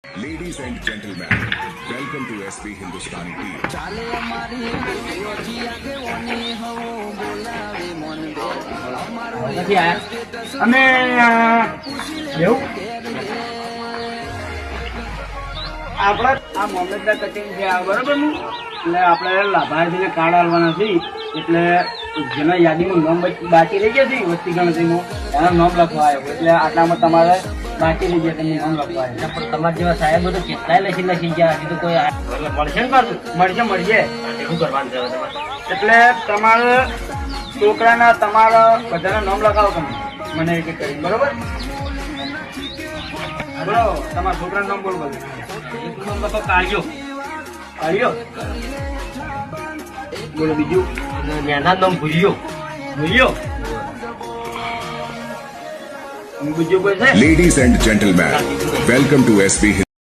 Ladies and gentlemen, welcome to SB Hindustani Tea. ચાલે અમારી યોજી આગેવાની હો બોલાવે મન બે અમારું નથી આયા અમે એવું આપણે આ મોહમ્મદના કટિંગ છે આ બરોબર ને એટલે આપણે લાભાર્થીને કાર્ડ આલવાના છે એટલે જેના યાદીમાં નામ બાકી રહી ગયા છે વસ્તી ગણતરીમાં એના નામ લખવા આવ્યો એટલે આટલામાં તમારે બાકી રહી ગયા તમને નામ લખવા આવ્યો પણ તમારા જેવા સાહેબો તો કેટલાય લખી ગયા હજી તો કોઈ મળશે ને પાછું મળશે શું કરવાનું છે તમારે એટલે તમારે છોકરાના તમારા બધાના નામ લખાવો તમે મને એક એક કરી બરોબર બોલો તમારા છોકરાનું નામ બોલો બધું એક નામ લખો કાળિયો બોલો બીજું નેના નામ ભૂલ્યો બીજું કોઈ છે Ladies and gentlemen, welcome to SB